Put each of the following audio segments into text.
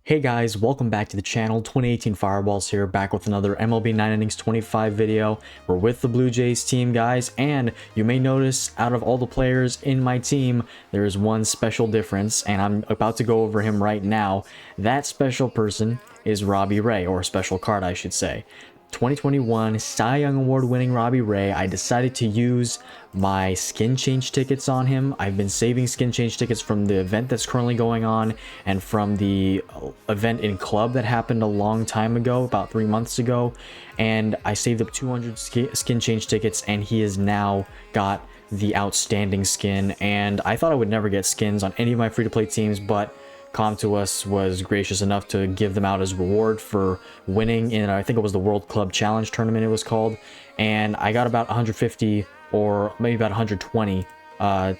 Hey guys, welcome back to the channel. 2018 Fireballs here, back with another MLB 9 Innings 25 video. We're with the Blue Jays team, guys, and you may notice out of all the players in my team, there is one special difference, and I'm about to go over him right now. That special person is Robbie Ray, or special card, I should say. 2021 Cy Young Award winning Robbie Ray. I decided to use my skin change tickets on him. I've been saving skin change tickets from the event that's currently going on and from the event in club that happened a long time ago, about 3 months ago, and I saved up 200 skin change tickets, and he has now got the outstanding skin. And I thought I would never get skins on any of my free-to-play teams, but Us was gracious enough to give them out as reward for winning in, I think it was the World Club Challenge tournament it was called, and I got about 150 or maybe about 120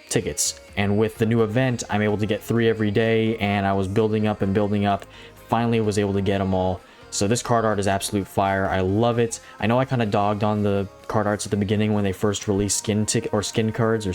tickets. And with the new event, I'm able to get 3 every day, and I was building up and building up. Finally was able to get them all. So this card art is absolute fire. I love it. I know I kind of dogged on the card arts at the beginning when they first released skin cards or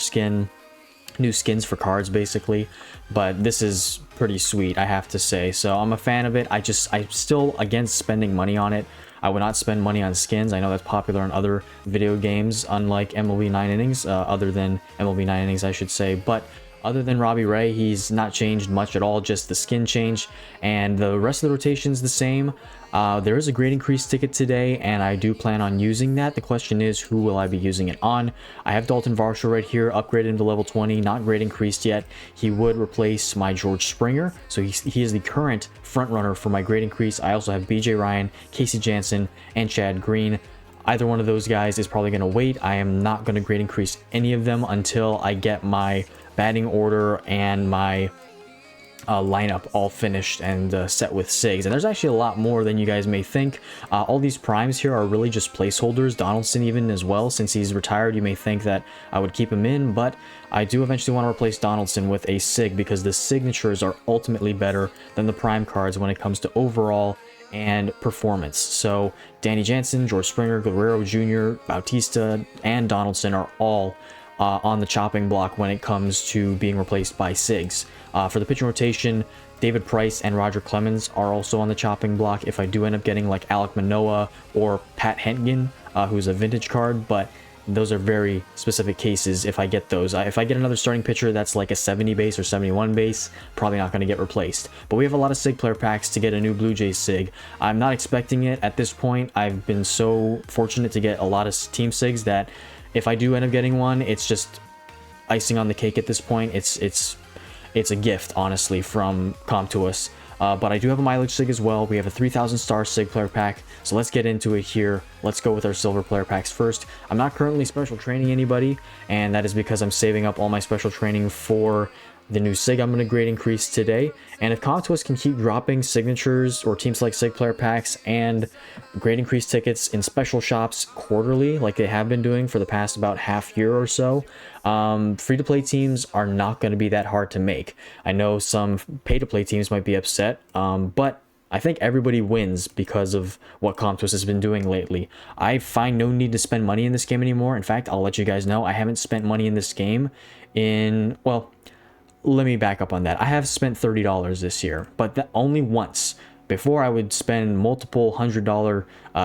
new skins for cards basically, but this is pretty sweet, I have to say. So I'm a fan of it. I'm still against spending money on it. I would not spend money on skins. I know that's popular in other video games, unlike MLB 9 Innings, other than MLB 9 Innings, I should say. But other than Robbie Ray, he's not changed much at all, just the skin change, and the rest of the rotation's the same. There is a grade increase ticket today, and I do plan on using that. The question is, who will I be using it on? I have Dalton Varsho right here, upgraded to level 20, not grade increased yet. He would replace my George Springer, so he is the current front runner for my grade increase. I also have BJ Ryan, Casey Jansen, and Chad Green. Either one of those guys is probably going to wait. I am not going to grade increase any of them until I get my batting order and my lineup all finished and set with SIGs. And there's actually a lot more than you guys may think. All these primes here are really just placeholders. Donaldson even as well, since he's retired, you may think that I would keep him in, but I do eventually want to replace Donaldson with a SIG because the signatures are ultimately better than the prime cards when it comes to overall and performance. So Danny Jansen, George Springer, Guerrero Jr., Bautista, and Donaldson are all on the chopping block when it comes to being replaced by SIGs. For the pitching rotation, David Price and Roger Clemens are also on the chopping block if I do end up getting like Alek Manoah or Pat Hentgen, who's a vintage card, but those are very specific cases if I get those. If I get another starting pitcher that's like a 70 base or 71 base, probably not going to get replaced. But we have a lot of SIG player packs to get a new Blue Jays SIG. I'm not expecting it at this point. I've been so fortunate to get a lot of team SIGs that if I do end up getting one, it's just icing on the cake at this point. It's a gift, honestly, from Us. But I do have a mileage SIG as well. We have a 3,000 star SIG player pack, so let's get into it here. Let's go with our silver player packs first. I'm not currently special training anybody, and that is because I'm saving up all my special training for the new SIG I'm going to grade increase today. And if Us can keep dropping signatures or team select SIG player packs and grade increase tickets in special shops quarterly, like they have been doing for the past about half year or so, free-to-play teams are not going to be that hard to make. I know some pay-to-play teams might be upset, but I think everybody wins because of what Us has been doing lately. I find no need to spend money in this game anymore. In fact, I'll let you guys know I haven't spent money in this game in, well, let me back up on that. I have spent $30 this year, but only once. Before, I would spend multiple $100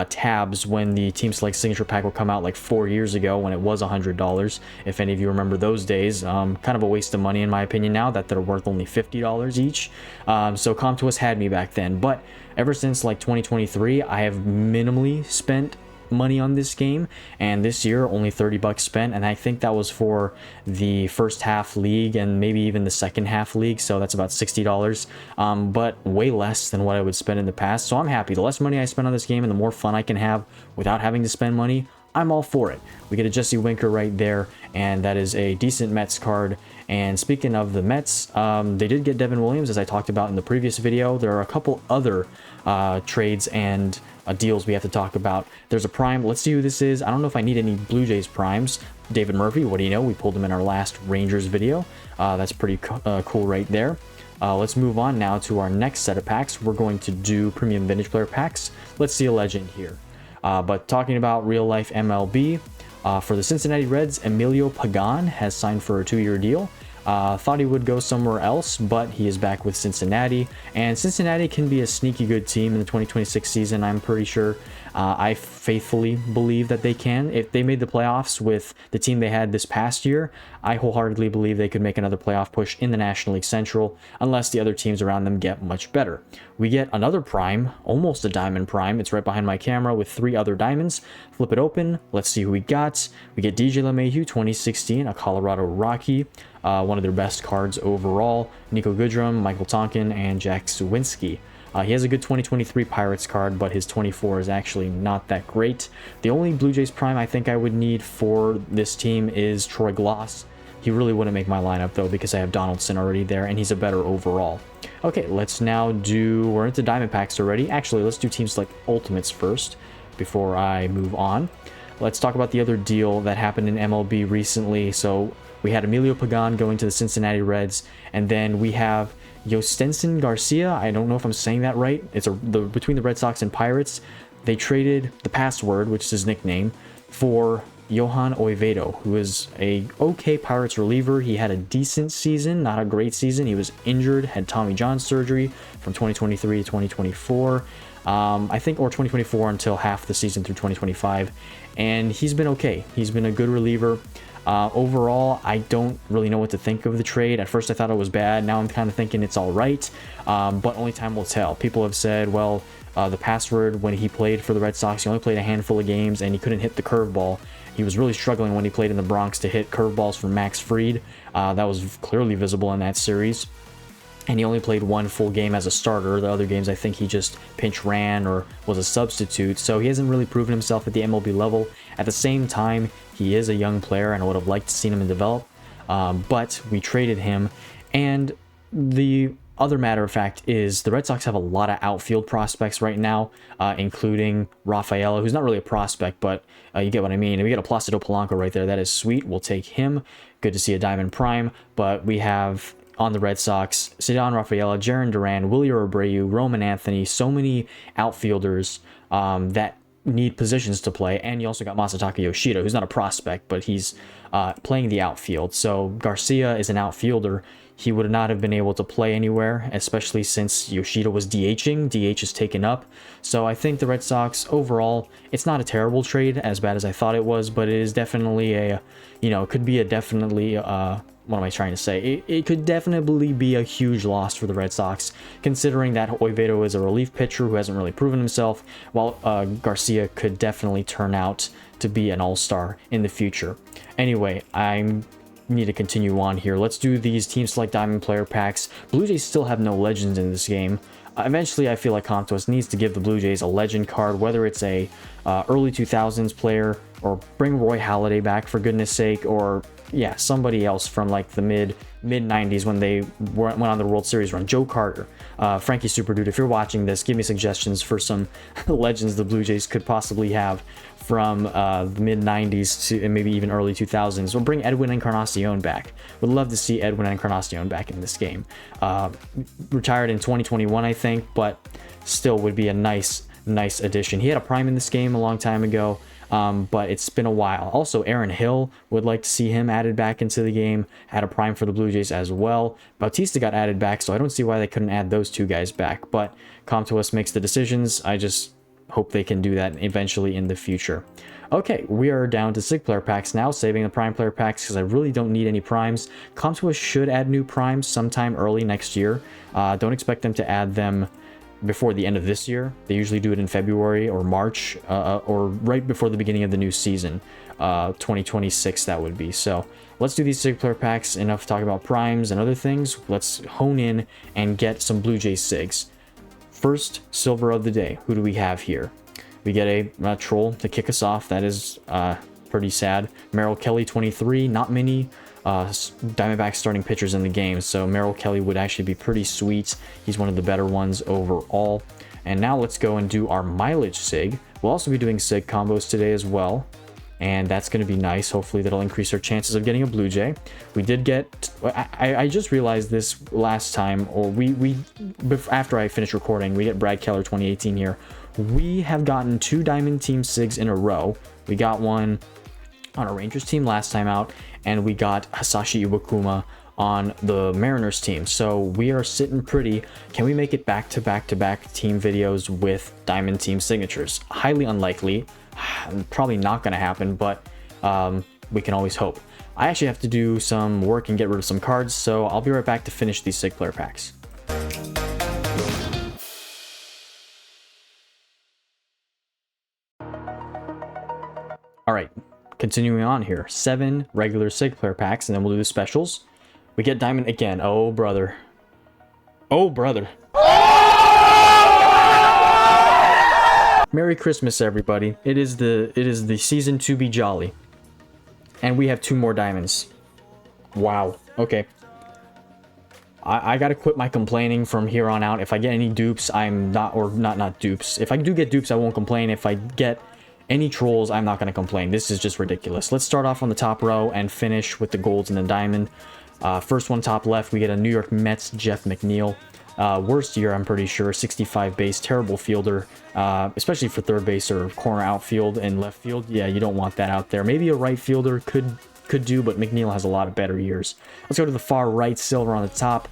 tabs when the Team Select Signature Pack would come out like 4 years ago when it was $100. If any of you remember those days, kind of a waste of money in my opinion now that they're worth only $50 each. So Us had me back then, but ever since like 2023, I have minimally spent money on this game, and this year only $30 spent, and I think that was for the first half league and maybe even the second half league, so that's about $60, but way less than what I would spend in the past. So I'm happy. The less money I spend on this game and the more fun I can have without having to spend money, I'm all for it. We get a Jesse Winker right there, and that is a decent Mets card. And speaking of the Mets, they did get Devin Williams, as I talked about in the previous video. There are a couple other trades and deals we have to talk about. There's a prime. Let's see who this is. I don't know if I need any Blue Jays primes. David Murphy, what do you know? We pulled him in our last Rangers video. That's pretty cool right there. Let's move on now to our next set of packs. We're going to do premium vintage player packs. Let's see a legend here. But talking about real life MLB, for the Cincinnati Reds, Emilio Pagan has signed for a 2-year deal. Thought he would go somewhere else, but he is back with Cincinnati, and Cincinnati can be a sneaky good team in the 2026 season, I'm pretty sure. I faithfully believe that they can. If they made the playoffs with the team they had this past year, I wholeheartedly believe they could make another playoff push in the National League Central, unless the other teams around them get much better. We get another prime, almost a diamond prime. It's right behind my camera with 3 other diamonds. Flip it open. Let's see who we got. We get DJ LeMahieu, 2016, a Colorado Rocky. One of their best cards overall. Nico Goodrum, Michael Tonkin, and Jack Suwinski. He has a good 2023 Pirates card, but his 24 is actually not that great. The only Blue Jays prime I think I would need for this team is Troy Glaus. He really wouldn't make my lineup though, because I have Donaldson already there, and he's a better overall. Okay, let's now do, we're into diamond packs already. Actually, let's do teams like Ultimates first before I move on. Let's talk about the other deal that happened in MLB recently. So we had Emilio Pagan going to the Cincinnati Reds, and then we have Yostenson Garcia. I don't know if I'm saying that right. It's between the Red Sox and Pirates. They traded the Password, which is his nickname, for Johan Oviedo, who is a okay Pirates reliever. He had a decent season, not a great season. He was injured, had Tommy John surgery from 2023 to 2024. I think, or 2024 until half the season through 2025. And he's been okay. He's been a good reliever. Overall, I don't really know what to think of the trade. At first I thought it was bad. Now I'm kind of thinking it's all right, but only time will tell. People have said, well, the Password, when he played for the Red Sox, he only played a handful of games and he couldn't hit the curveball. He was really struggling when he played in the Bronx to hit curveballs from Max Fried. That was clearly visible in that series. And he only played 1 full game as a starter. The other games, I think he just pinch ran or was a substitute. So he hasn't really proven himself at the MLB level. At the same time, he is a young player, and I would have liked to see him develop. But we traded him. And the other matter of fact is the Red Sox have a lot of outfield prospects right now, including Rafaela, who's not really a prospect, but you get what I mean. And we got a Placido Polanco right there. That is sweet. We'll take him. Good to see a Diamond Prime. But we have on the Red Sox, Ceddanne Rafaela, Jarren Duran, Willie Abreu, Roman Anthony, so many outfielders that need positions to play. And you also got Masataka Yoshida, who's not a prospect, but he's playing the outfield. So Garcia is an outfielder. He would not have been able to play anywhere, especially since Yoshida was DHing. DH is taken up. So I think the Red Sox, overall, it's not a terrible trade, as bad as I thought it was, but it is definitely a, it could be a definitely, what am I trying to say? It could definitely be a huge loss for the Red Sox, considering that Oviedo is a relief pitcher who hasn't really proven himself, while Garcia could definitely turn out to be an all-star in the future. Anyway, I need to continue on here. Let's do these Team Select Diamond player packs. Blue Jays still have no legends in this game. Eventually, I feel like Comtos needs to give the Blue Jays a legend card, whether it's a early 2000s player, or bring Roy Halladay back for goodness sake, or yeah, somebody else from like the mid 90s when they went on the World Series run. Joe Carter, Frankie Super Dude, if you're watching this, give me suggestions for some legends the Blue Jays could possibly have from the mid 90s to maybe even early 2000s. We'll bring Edwin Encarnacion back. Would love to see Edwin Encarnacion back in this game. Retired in 2021, I think, but still would be a nice addition. He had a prime in this game a long time ago. But it's been a while. Also, Aaron Hill, would like to see him added back into the game. Had a prime for the Blue Jays as well. Bautista got added back, so I don't see why they couldn't add those two guys back. But Comtos makes the decisions. I just hope they can do that eventually in the future. Okay, we are down to SIG player packs now, saving the prime player packs because I really don't need any primes. Comtos should add new primes sometime early next year. Don't expect them to add them before the end of this year. They usually do it in February or March, or right before the beginning of the new season, 2026 that would be. So let's do these SIG player packs. Enough to talk about primes and other things. Let's hone in and get some Blue Jays SIGs. First silver of the day. Who do we have here? We get a troll to kick us off. That is pretty sad. Merrill Kelly 23. Not many Diamondbacks starting pitchers in the game, so Merrill Kelly would actually be pretty sweet. He's one of the better ones overall. And now let's go and do our mileage SIG. We'll also be doing SIG combos today as well, and that's going to be nice. Hopefully that'll increase our chances of getting a Blue Jay. We did get, I just realized this last time, or after I finished recording, we get Brad Keller 2018 here. We have gotten 2 Diamond Team SIGs in a row. We got one on a Rangers team last time out, and we got Hasashi Iwakuma on the Mariners team. So we are sitting pretty. Can we make it back to back team videos with diamond team signatures? Highly unlikely. Probably not going to happen, but we can always hope. I actually have to do some work and get rid of some cards, so I'll be right back to finish these SIG player packs. All right, continuing on here. 7 regular SIG player packs, and then we'll do the specials. We get diamond again. Oh, brother. Oh, brother. Merry Christmas, everybody. It is the season to be jolly. And we have 2 more diamonds. Wow. Okay. I gotta quit my complaining from here on out. If I get any dupes, I'm not, or not dupes. If I do get dupes, I won't complain. If I get any trolls, I'm not gonna complain. This is just ridiculous. Let's start off on the top row and finish with the golds and the diamond. First one, top left, we get a New York Mets Jeff McNeil. Worst year, I'm pretty sure. 65 base, terrible fielder, especially for third base or corner outfield and left field. Yeah, you don't want that out there. Maybe a right fielder could do, but McNeil has a lot of better years. Let's go to the far right, silver on the top.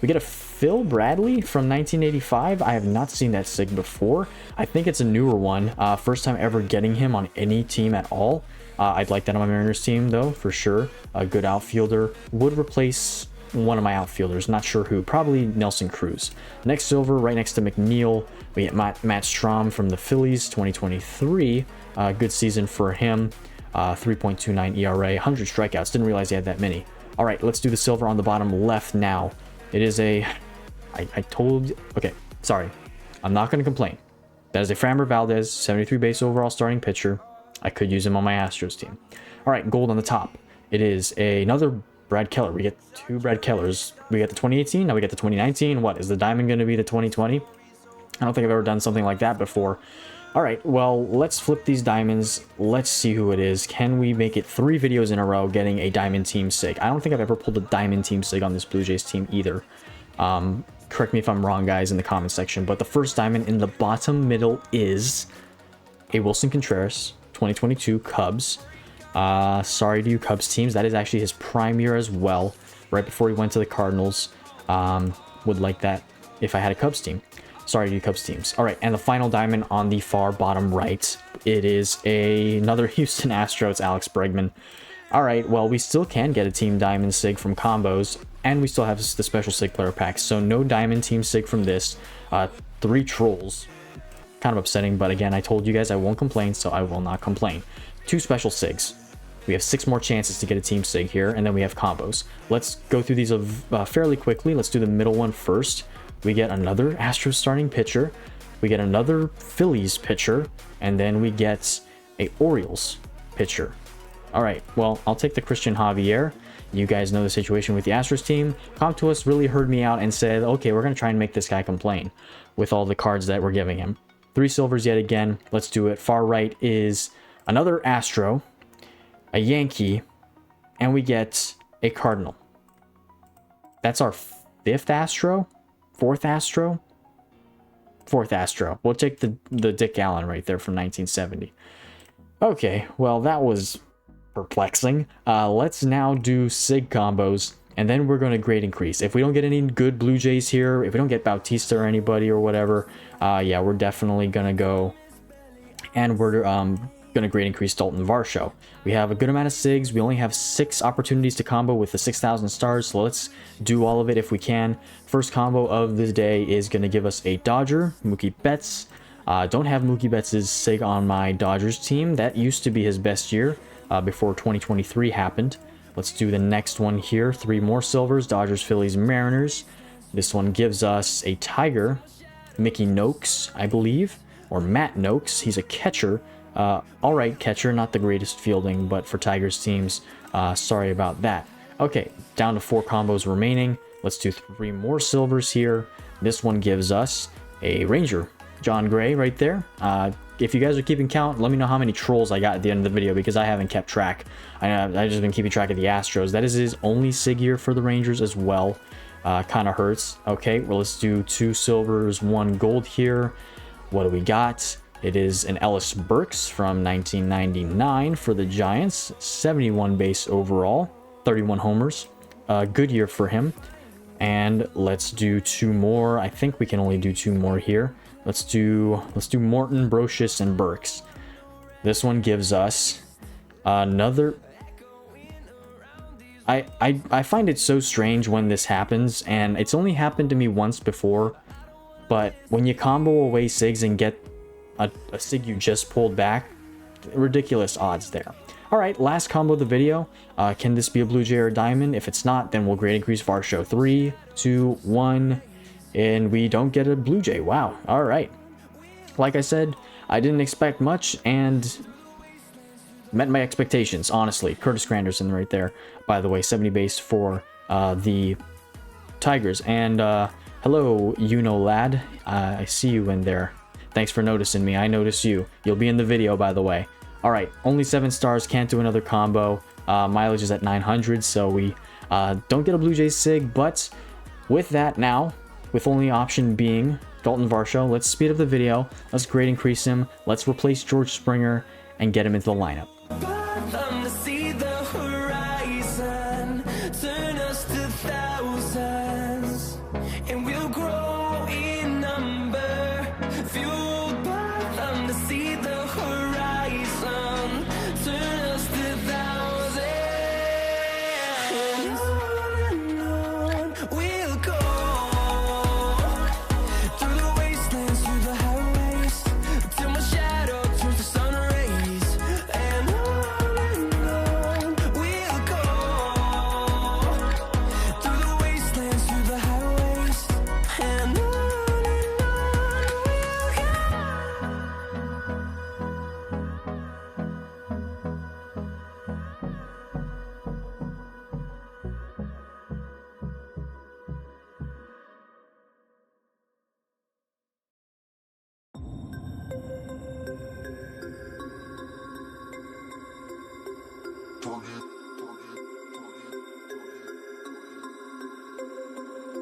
We get a Phil Bradley from 1985. I have not seen that SIG before. I think it's a newer one. First time ever getting him on any team at all. I'd like that on my Mariners team, though, for sure. A good outfielder. Would replace one of my outfielders. Not sure who. Probably Nelson Cruz. Next silver, right next to McNeil, we get Matt Strom from the Phillies, 2023. Good season for him. 3.29 ERA, 100 strikeouts. Didn't realize he had that many. All right, let's do the silver on the bottom left now. It is a... Okay, sorry. I'm not going to complain. That is a Framber Valdez, 73 base overall starting pitcher. I could use him on my Astros team. All right, gold on the top. It is another Brad Keller. We get 2 Brad Kellers. We get the 2018, now we get the 2019. What, is the diamond going to be the 2020? I don't think I've ever done something like that before. All right, well, let's flip these diamonds. Let's see who it is. Can we make it 3 videos in a row getting a diamond team SIG? I don't think I've ever pulled a diamond team SIG on this Blue Jays team either. Correct me if I'm wrong, guys, in the comment section. But the first diamond in the bottom middle is a Wilson Contreras, 2022 Cubs. Sorry to you Cubs teams. That is actually his prime year as well, right before he went to the Cardinals. Would like that if I had a Cubs team. Sorry to you Cubs teams. All right, and the final diamond on the far bottom right, it is another Houston Astros, Alex Bregman. All right, well, we still can get a team diamond SIG from combos, and we still have the special SIG player packs. So no diamond team SIG from this. 3 trolls. Kind of upsetting, but again, I told you guys I won't complain, so I will not complain. 2 special SIGs. We have 6 more chances to get a team SIG here, and then we have combos. Let's go through these fairly quickly. Let's do the middle one first. We get another Astros starting pitcher. We get another Phillies pitcher, and then we get a Orioles pitcher. All right, well, I'll take the Christian Javier. You guys know the situation with the Astros team. Comtuous really heard me out and said, okay, we're going to try and make this guy complain with all the cards that we're giving him. 3 silvers yet again. Let's do it. Far right is another Astro, a Yankee, and we get a Cardinal. That's our 5th Astro? 4th Astro? 4th Astro. We'll take the Dick Allen right there from 1970. Okay, well, that was perplexing. Let's now do SIG combos, and then we're going to grade increase. If we don't get any good Blue Jays here, if we don't get Bautista or anybody or whatever, yeah, we're definitely going to go, and we're going to grade increase Dalton Varsho. We have a good amount of SIGs. We only have 6 opportunities to combo with the 6,000 stars, so let's do all of it if we can. First combo of this day is going to give us a Dodger, Mookie Betts. Don't have Mookie Betts' SIG on my Dodgers team. That used to be his best year before 2023 happened. Let's do the next one here. 3 more silvers, Dodgers, Phillies, Mariners. This one gives us a Tiger, Mickey Noakes, I believe, or Matt Noakes. He's a catcher. All right, catcher, not the greatest fielding, but for Tigers teams, sorry about that. Okay, down to 4 combos remaining. Let's do 3 more silvers here. This one gives us a Ranger, John Gray right there. If you guys are keeping count, let me know how many trolls I got at the end of the video, because I haven't kept track. I've just been keeping track of the Astros. That is his only SIG year for the Rangers as well. Kind of hurts. Okay, well, let's do 2 silvers, 1 gold here. What do we got? It is an Ellis Burks from 1999 for the Giants. 71 base overall, 31 homers, good year for him. And let's do 2 more. I think we can only do 2 more here. Let's do Morton, Brocious, and Burks. This one gives us another. I find it so strange when this happens, and it's only happened to me once before. But when you combo away SIGs and get a SIG you just pulled back, ridiculous odds there. All right, last combo of the video. Can this be a Blue Jay or a Diamond? If it's not, then we'll grade increase Varsho. 3, 2, 1, and we don't get a Blue Jay. Wow. All right. Like I said, I didn't expect much and met my expectations, honestly. Curtis Granderson right there, by the way, 70 base for the Tigers. And hello, lad. I see you in there. Thanks for noticing me. I notice you. You'll be in the video, by the way. All right, only 7 stars, can't do another combo. Mileage is at 900, so we don't get a Blue Jay SIG. But with that now, with only option being Dalton Varsho, let's speed up the video. Let's grade increase him. Let's replace George Springer and get him into the lineup.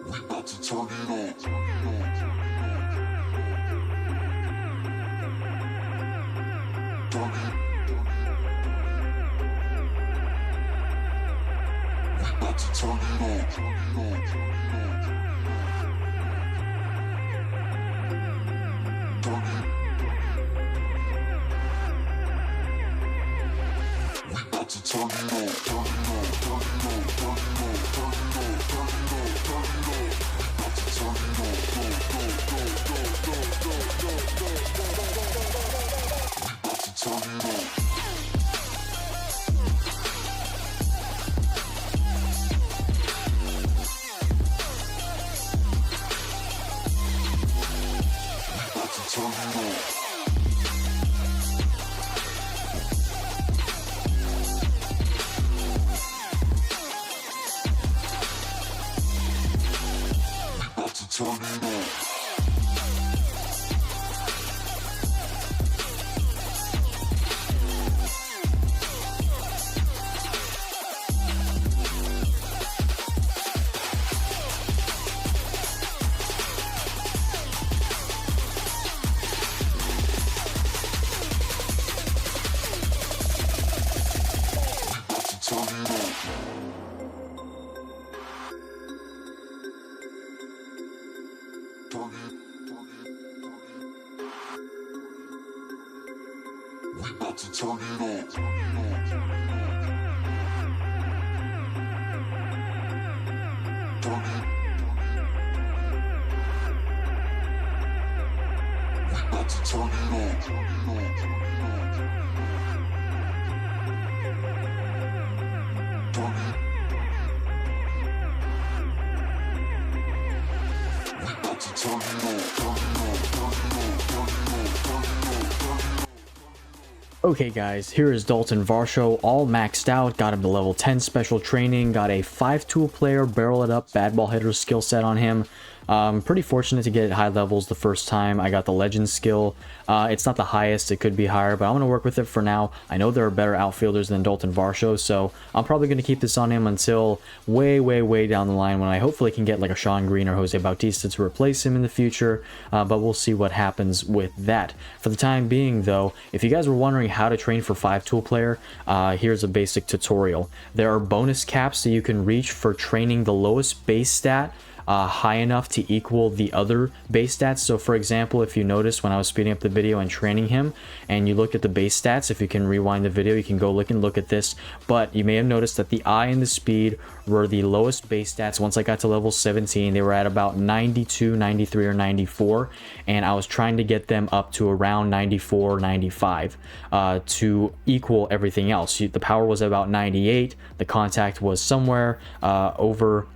We about to turn it on. We about to turn it on. We about to turn it on. Turn it on. We about to turn it on. We about to turn it on. We about to turn it on. Okay guys, here is Dalton Varsho, all maxed out, got him to level 10 special training, got a 5-tool player, barrel it up, bad ball hitter skill set on him, Pretty fortunate to get high levels the first time. I got the legend skill. It's not the highest, it could be higher, but I'm going to work with it for now. I know there are better outfielders than Dalton Varsho, so I'm probably going to keep this on him until way down the line when I hopefully can get like a Sean Green or Jose Bautista to replace him in the future, but we'll see what happens with that. For the time being though, if you guys were wondering how to train for 5-tool player, here's a basic tutorial. There are bonus caps that you can reach for training the lowest base stat high enough to equal the other base stats. So for example, if you notice when I was speeding up the video and training him and you look at the base stats, if you can rewind the video, you can go look at this, but you may have noticed that the I and the speed were the lowest base stats. Once I got to level 17, they were at about 92, 93, or 94, and I was trying to get them up to around 94, 95 to equal everything else. The power was about 98, the contact was somewhere over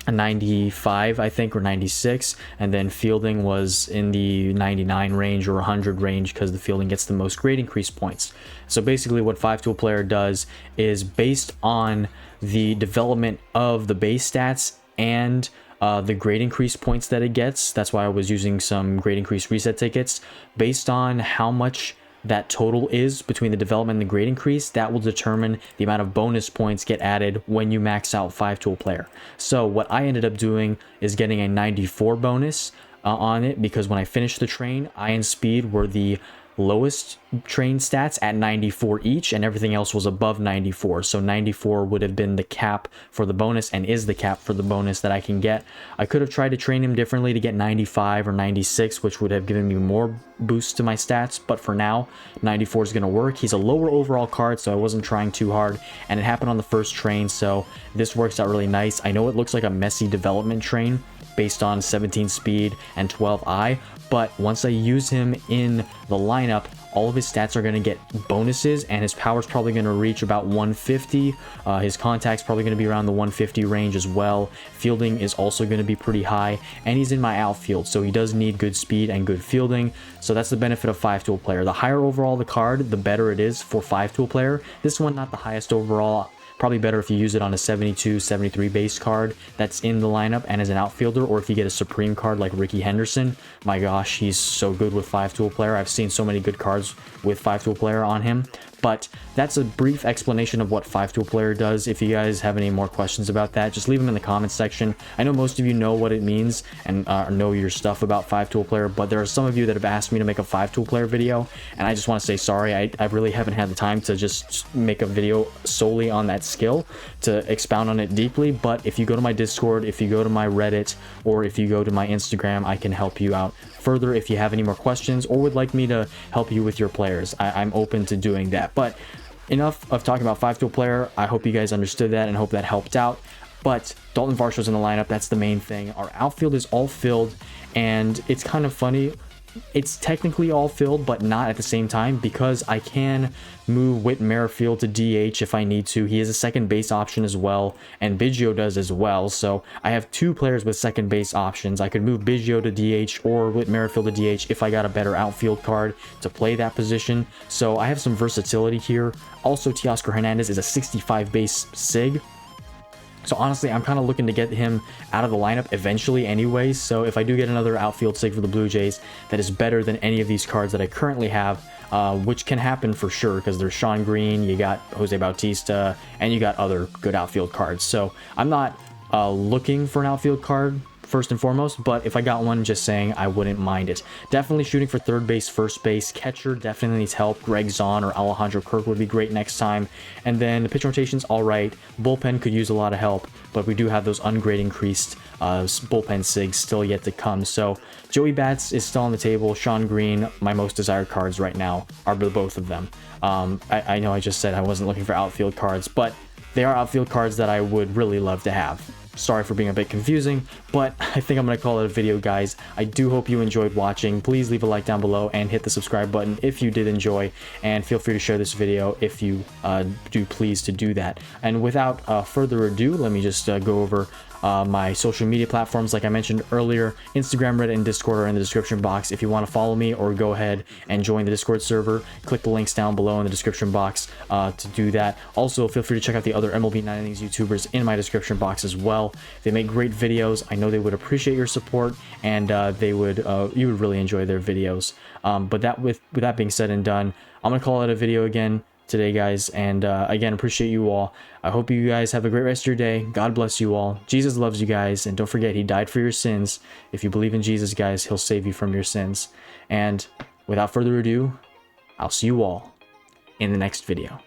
95, I think, or 96, and then fielding was in the 99 range or 100 range because the fielding gets the most grade increase points. So basically what 5-tool player does is based on the development of the base stats and the grade increase points that it gets. That's why I was using some grade increase reset tickets. Based on how much that total is between the development and the grade increase, that will determine the amount of bonus points get added when you max out 5-tool player. So what I ended up doing is getting a 94 bonus on it, because when I finished the train, I and speed were the lowest train stats at 94 each, and everything else was above 94. So 94 would have been the cap for the bonus, and is the cap for the bonus that I can get. I could have tried to train him differently to get 95 or 96, which would have given me more boost to my stats, but for now 94 is going to work. He's a lower overall card, so I wasn't trying too hard, and it happened on the first train, so this works out really nice. I know it looks like a messy development train based on 17 speed and 12 I, but once I use him in the lineup, all of his stats are going to get bonuses, and his power is probably going to reach about 150. His contact's probably going to be around the 150 range as well. Fielding is also going to be pretty high, and he's in my outfield, so he does need good speed and good fielding. So that's the benefit of 5-tool player. The higher overall the card, the better it is for 5-tool player. This one, not the highest overall. Probably better if you use it on a 72, 73 base card that's in the lineup and as an outfielder, or if you get a supreme card like Ricky Henderson. My gosh, he's so good with 5-tool player. I've seen so many good cards with 5-tool player on him. But that's a brief explanation of what 5-tool player does. If you guys have any more questions about that, just leave them in the comments section. I know most of you know what it means and know your stuff about 5-tool player, but there are some of you that have asked me to make a 5-tool player video, and I just want to say sorry. I really haven't had the time to just make a video solely on that skill to expound on it deeply. But if you go to my Discord, if you go to my Reddit, or if you go to my Instagram, I can help you out further if you have any more questions or would like me to help you with your players. I'm open to doing that. But enough of talking about 5-tool player. I hope you guys understood that and hope that helped out. But Dalton Varsho's in the lineup. That's the main thing. Our outfield is all filled, and it's kind of funny. It's technically all filled, but not at the same time, because I can move Whit Merrifield to DH if I need to. He is a second base option as well, and Biggio does as well. So I have two players with second base options. I could move Biggio to DH or Whit Merrifield to DH if I got a better outfield card to play that position. So I have some versatility here. Also, Teoscar Hernandez is a 65 base SIG. So honestly, I'm kind of looking to get him out of the lineup eventually anyway. So if I do get another outfield SIG for the Blue Jays that is better than any of these cards that I currently have, which can happen for sure, because there's Sean Green, you got Jose Bautista, and you got other good outfield cards. So I'm not looking for an outfield card first and foremost, but if I got one, just saying, I wouldn't mind it. Definitely shooting for third base, first base. Catcher definitely needs help. Greg Zahn or Alejandro Kirk would be great next time. And then the pitch rotation's all right. Bullpen could use a lot of help, but we do have those ungrade increased bullpen SIGs still yet to come. So Joey Bats is still on the table. Sean Green, my most desired cards right now, are both of them. I know I just said I wasn't looking for outfield cards, but they are outfield cards that I would really love to have. Sorry for being a bit confusing, but I think I'm going to call it a video, guys. I do hope you enjoyed watching. Please leave a like down below and hit the subscribe button if you did enjoy, and feel free to share this video if you do please to do that. And without further ado, let me just go over My social media platforms, like I mentioned earlier, Instagram, Reddit, and Discord are in the description box. If you want to follow me or go ahead and join the Discord server, click the links down below in the description box to do that. Also, feel free to check out the other MLB 9 Innings YouTubers in my description box as well. They make great videos. I know they would appreciate your support, and you would really enjoy their videos. But with that being said and done, I'm gonna call it a video again today, guys, and again, appreciate you all. I hope you guys have a great rest of your day. God bless you all. Jesus loves you guys, and don't forget, he died for your sins. If you believe in Jesus, guys, he'll save you from your sins. And without further ado, I'll see you all in the next video.